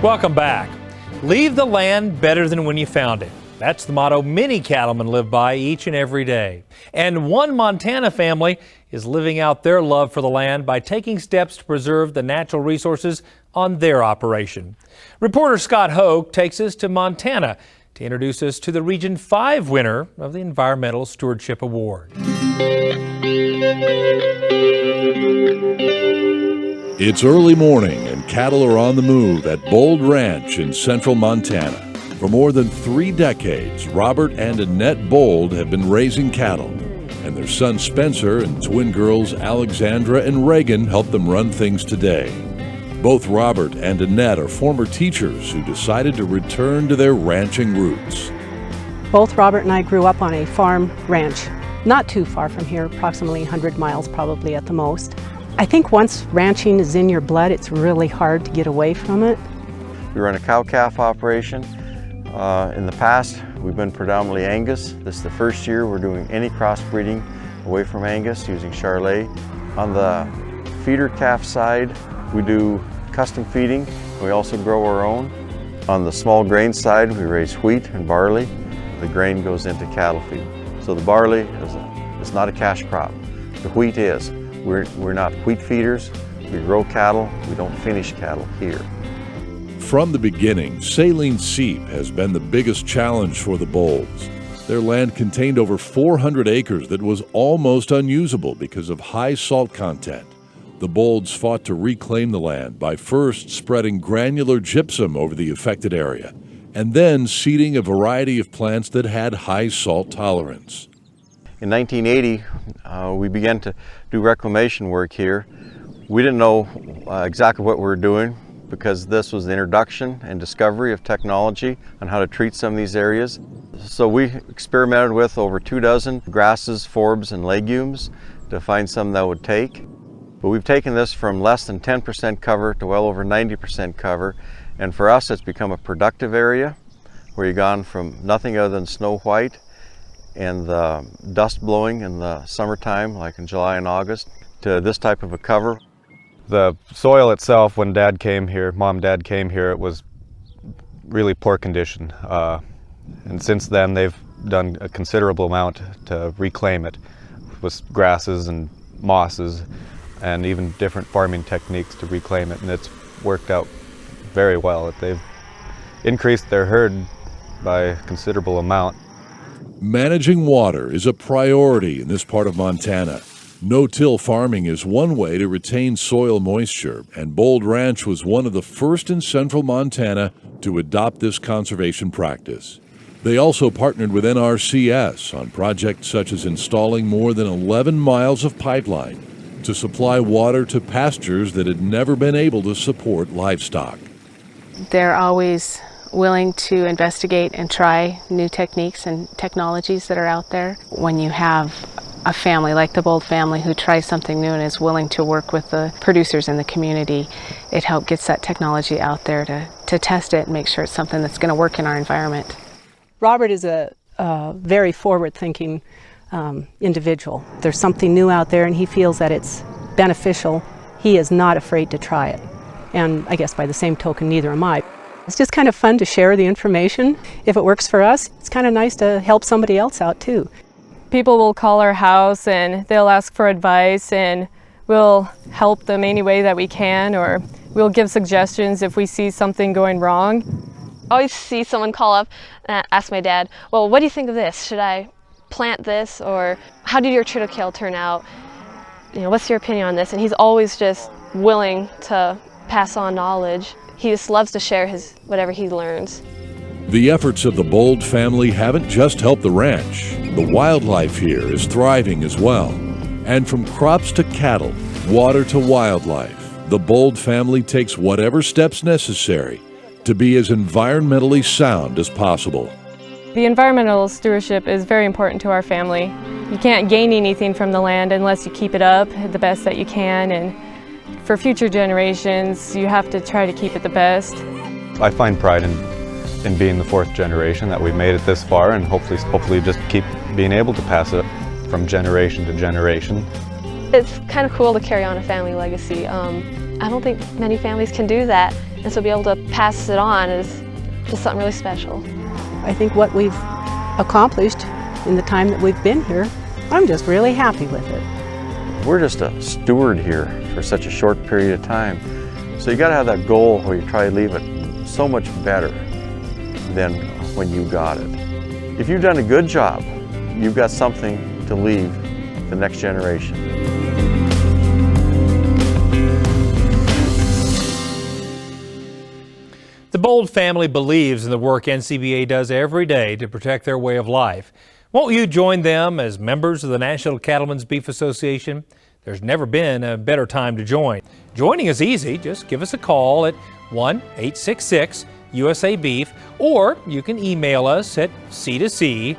Welcome back. Leave the land better than when you found it. That's the motto many cattlemen live by each and every day. And one Montana family is living out their love for the land by taking steps to preserve the natural resources on their operation. Reporter Scott Hoke takes us to Montana to introduce us to the Region 5 winner of the Environmental Stewardship Award. It's early morning and cattle are on the move at Bold Ranch in central Montana. For more than 3 decades, Robert and Annette Bold have been raising cattle, and their son Spencer and twin girls Alexandra and Reagan help them run things today. Both Robert and Annette are former teachers who decided to return to their ranching roots. Both Robert and I grew up on a farm ranch, not too far from here, approximately 100 miles probably at the most. I think once ranching is in your blood, it's really hard to get away from it. We run a cow-calf operation. In the past, we've been predominantly Angus. This is the first year we're doing any crossbreeding away from Angus using Charolais. On the feeder calf side, we do custom feeding. We also grow our own. On the small grain side, we raise wheat and barley. The grain goes into cattle feed. So the barley is not a cash crop. The wheat is. We're not wheat feeders. We grow cattle. We don't finish cattle here. From the beginning, saline seep has been the biggest challenge for the Bolds. Their land contained over 400 acres that was almost unusable because of high salt content. The Bolds fought to reclaim the land by first spreading granular gypsum over the affected area, and then seeding a variety of plants that had high salt tolerance. In 1980, we began to do reclamation work here. We didn't know exactly what we were doing because this was the introduction and discovery of technology on how to treat some of these areas. So we experimented with over 24 grasses, forbs, and legumes to find some that would take. But we've taken this from less than 10% cover to well over 90% cover. And for us, it's become a productive area where you've gone from nothing other than snow white and the dust blowing in the summertime, like in July and August, to this type of a cover. The soil itself, when Dad came here, Mom and Dad came here, it was really poor condition. And since then, they've done a considerable amount to reclaim it with grasses and mosses and even different farming techniques to reclaim it. And it's worked out very well. They've increased their herd by a considerable amount. Managing water is a priority in this part of Montana. No-till farming is one way to retain soil moisture, and Bold Ranch was one of the first in central Montana to adopt this conservation practice. They also partnered with NRCS on projects such as installing more than 11 miles of pipeline to supply water to pastures that had never been able to support livestock. They're always willing to investigate and try new techniques and technologies that are out there. When you have a family like the Bold family who tries something new and is willing to work with the producers in the community, it helps gets that technology out there to test it and make sure it's something that's going to work in our environment. Robert is a very forward-thinking individual. There's something new out there and he feels that it's beneficial. He is not afraid to try it. And I guess by the same token, neither am I. It's just kind of fun to share the information. If it works for us, it's kind of nice to help somebody else out too. People will call our house and they'll ask for advice, and we'll help them any way that we can, or we'll give suggestions if we see something going wrong. I always see someone call up and ask my dad, well, what do you think of this? Should I plant this? Or how did your triticale turn out? You know, what's your opinion on this? And he's always just willing to pass on knowledge. He just loves to share whatever he learns. The efforts of the Bold family haven't just helped the ranch. The wildlife here is thriving as well. And from crops to cattle, water to wildlife, the Bold family takes whatever steps necessary to be as environmentally sound as possible. The environmental stewardship is very important to our family. You can't gain anything from the land unless you keep it up the best that you can, and for future generations, you have to try to keep it the best. I find pride in being the 4th generation, that we've made it this far, and hopefully just keep being able to pass it from generation to generation. It's kind of cool to carry on a family legacy. I don't think many families can do that, And so to be able to pass it on is just something really special. I think what we've accomplished in the time that we've been here, I'm just really happy with it. We're just a steward here for such a short period of time. So you got to have that goal where you try to leave it so much better than when you got it. If you've done a good job, you've got something to leave the next generation. The Bold family believes in the work NCBA does every day to protect their way of life. Won't you join them as members of the National Cattlemen's Beef Association? There's never been a better time to join. Joining is easy. Just give us a call at 1-866-USA-BEEF, or you can email us at C2C@beef.org.